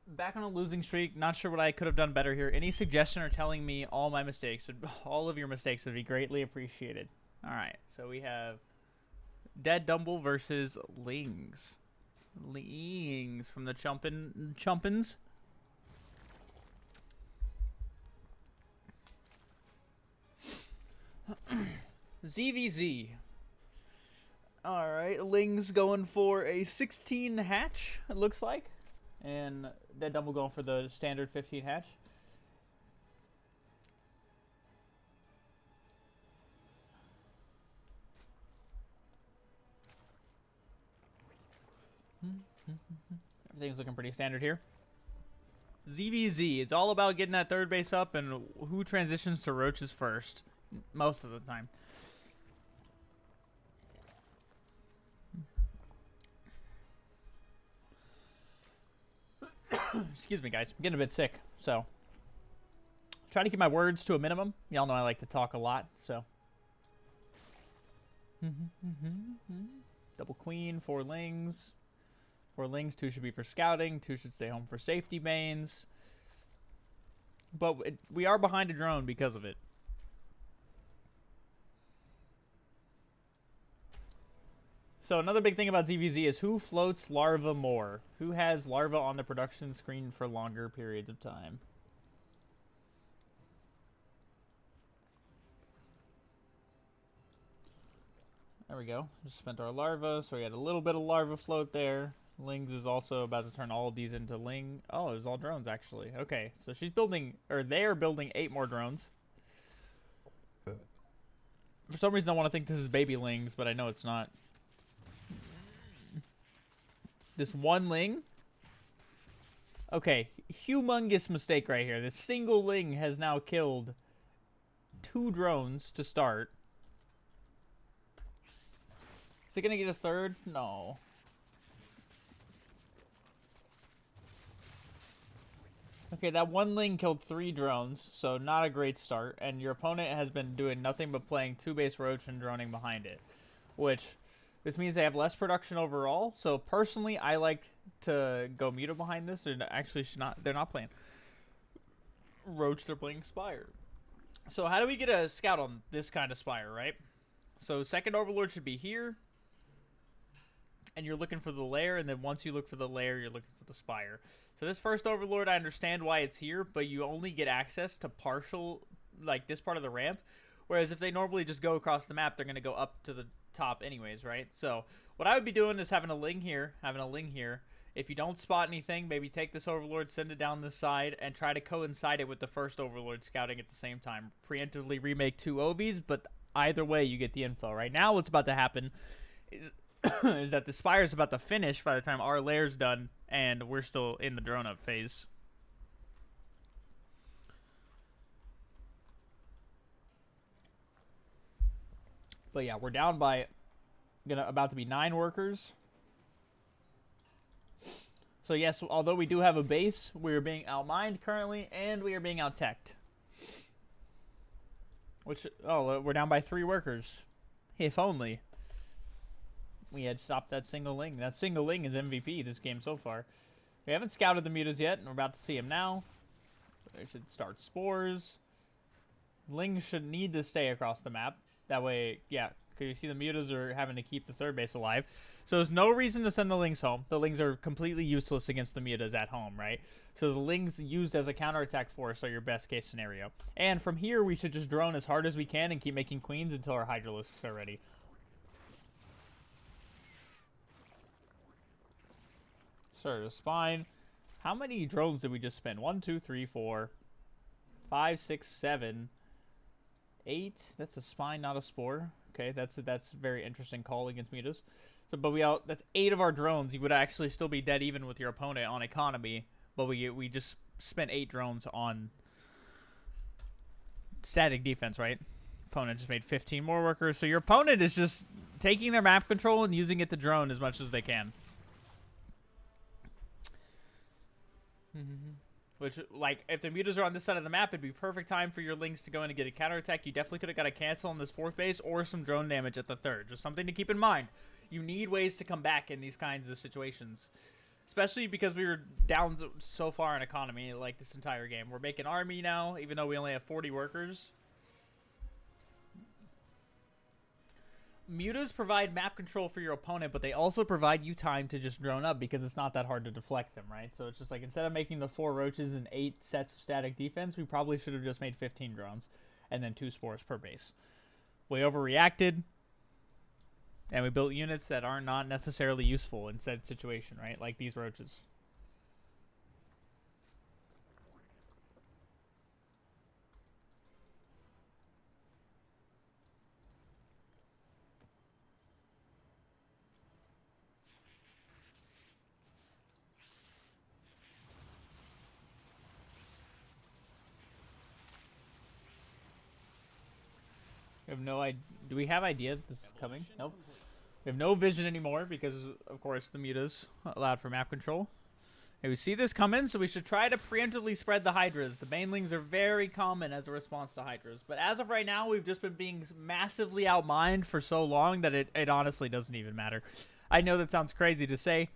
Back on a losing streak. Not sure what I could have done better here. Any suggestion or telling me all my mistakes, all of your mistakes would be greatly appreciated. All right, so we have Dead Dumble versus Liiings. Liiings from the Chumpins. ZvZ. Alright, Liiings going for a 16 hatch, it looks like. And Dead Dumble going for the standard 15 hatch. Everything's looking pretty standard here. ZvZ, it's all about getting that third base up and who transitions to roaches first. Most of the time. Excuse me, guys. I'm getting a bit sick, so try to keep my words to a minimum. Y'all know I like to talk a lot, so. Double queen, 4 Liiings. 4 Liiings, 2 should be for scouting, 2 should stay home for safety mains. But we are behind a drone because of it. So another big thing about ZvZ is who floats larva more? Who has larva on the production screen for longer periods of time? There we go. Just spent our larva, so we had a little bit of larva float there. Liiings is also about to turn all of these into Ling. Oh, it was all drones, actually. Okay, so she's building, or they are building 8 more drones. For some reason, I want to think this is baby Liiings, but I know it's not. This 1 Liing. Okay, humongous mistake right here. This single Liing has now killed 2 drones to start. Is it going to get a third? No. Okay, that 1 Liing killed 3 drones, so not a great start. And your opponent has been doing nothing but playing 2 base roach and droning behind it. Which, this means they have less production overall. So personally, I like to go Muta behind this. They're actually they're not playing roach, they're playing Spire. So how do we get a scout on this kind of Spire, right? So second Overlord should be here. And you're looking for the lair, and then once you look for the lair, you're looking for the Spire. So this first Overlord, I understand why it's here, but you only get access to partial, like this part of the ramp. Whereas if they normally just go across the map, they're going to go up to the top anyways, right? So what I would be doing is having a Liing here, If you don't spot anything, maybe take this Overlord, send it down this side, and try to coincide it with the first Overlord scouting at the same time. Preemptively remake 2 OVs, but either way, you get the info. Right now, what's about to happen is that the Spire is about to finish by the time our lair's done, and we're still in the drone-up phase. But yeah, we're down by about to be 9 workers. So yes, although we do have a base, we are being outmined currently, and we are being out-teched. Which, oh, we're down by 3 workers. If only we had stopped that single Liing. That single Liing is MVP this game so far. We haven't scouted the mutas yet, and we're about to see him now. So they should start spores. Liings should need to stay across the map. That way, yeah, because you see the mutas are having to keep the third base alive. So there's no reason to send the Liings home. The Liings are completely useless against the mutas at home, right? So the Liings used as a counterattack force are your best case scenario. And from here, we should just drone as hard as we can and keep making queens until our Hydralisks are ready. Sir, the spine. How many drones did we just spend? 1, 2, 3, 4, 5, 6, 7, 8. That's a spine, not a spore. Okay, that's a very interesting call against mutas. So, but that's 8 of our drones. You would actually still be dead even with your opponent on economy, but we just spent 8 drones on static defense, right? Opponent just made 15 more workers. So your opponent is just taking their map control and using it to drone as much as they can. Which, like, if the mutas are on this side of the map, it'd be perfect time for your Liings to go in and get a counterattack. You definitely could have got a cancel on this 4th base or some drone damage at the 3rd. Just something to keep in mind. You need ways to come back in these kinds of situations. especially because we were down so far in economy like this entire game. We're making army now, even though we only have 40 workers. Mutas provide map control for your opponent, but they also provide you time to just drone up because it's not that hard to deflect them, right? So it's just like, instead of making the 4 roaches and 8 sets of static defense, we probably should have just made 15 drones and then 2 spores per base. We overreacted, and we built units that are not necessarily useful in said situation, right? Like these roaches. We have no idea. Do we have idea this is coming? Nope. We have no vision anymore because, of course, the mutas allowed for map control. And we see this coming, so we should try to preemptively spread the hydras. The banelings are very common as a response to hydras. But as of right now, we've just been being massively outmined for so long that it honestly doesn't even matter. I know that sounds crazy to say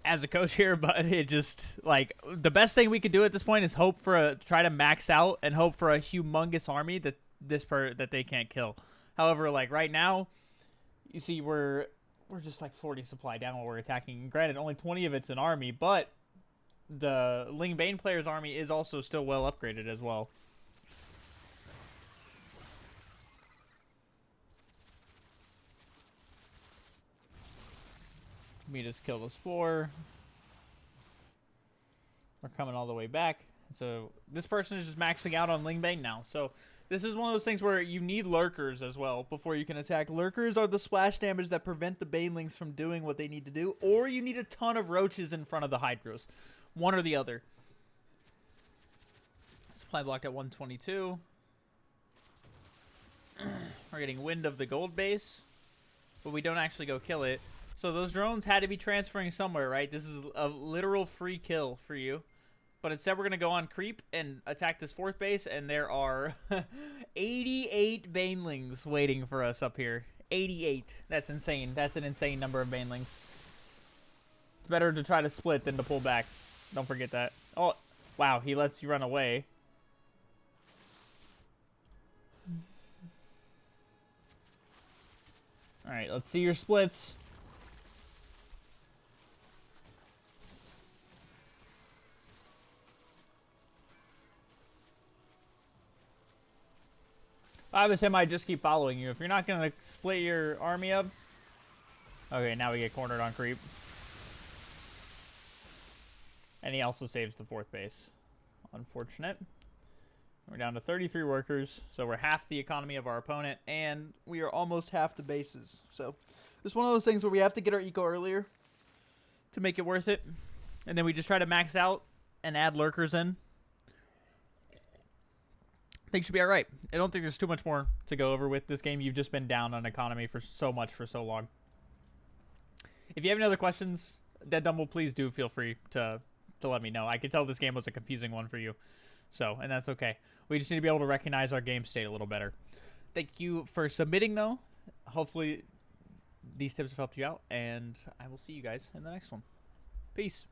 as a coach here, but it just, like, the best thing we could do at this point is hope for try to max out and hope for a humongous army that that they can't kill. However, like right now, you see we're just like 40 supply down while we're attacking. Granted, only 20 of it's an army, but the Ling Bane player's army is also still well upgraded as well. We just kill the spore. We're coming all the way back. So this person is just maxing out on Ling Bane now. So this is one of those things where you need lurkers as well before you can attack. Lurkers are the splash damage that prevent the banelings from doing what they need to do, or you need a ton of roaches in front of the hydras. One or the other. Supply blocked at 122. We're getting wind of the gold base, but we don't actually go kill it. So those drones had to be transferring somewhere, right? This is a literal free kill for you. But instead, we're going to go on creep and attack this 4th base, and there are 88 banelings waiting for us up here. 88. That's insane. That's an insane number of banelings. It's better to try to split than to pull back. Don't forget that. Oh, wow. He lets you run away. All right, let's see your splits. If I was him, I'd just keep following you. If you're not going to split your army up. Okay, now we get cornered on creep. And he also saves the 4th base. Unfortunate. We're down to 33 workers, so we're half the economy of our opponent, and we are almost half the bases. So it's one of those things where we have to get our eco earlier to make it worth it. And then we just try to max out and add lurkers in. Things should be all right. I don't think there's too much more to go over with this game. You've just been down on economy for so much for so long. If you have any other questions, Dead Dumble, please do feel free to let me know. I can tell this game was a confusing one for you. So, and that's okay. We just need to be able to recognize our game state a little better. Thank you for submitting, though. Hopefully, these tips have helped you out, and I will see you guys in the next one. Peace.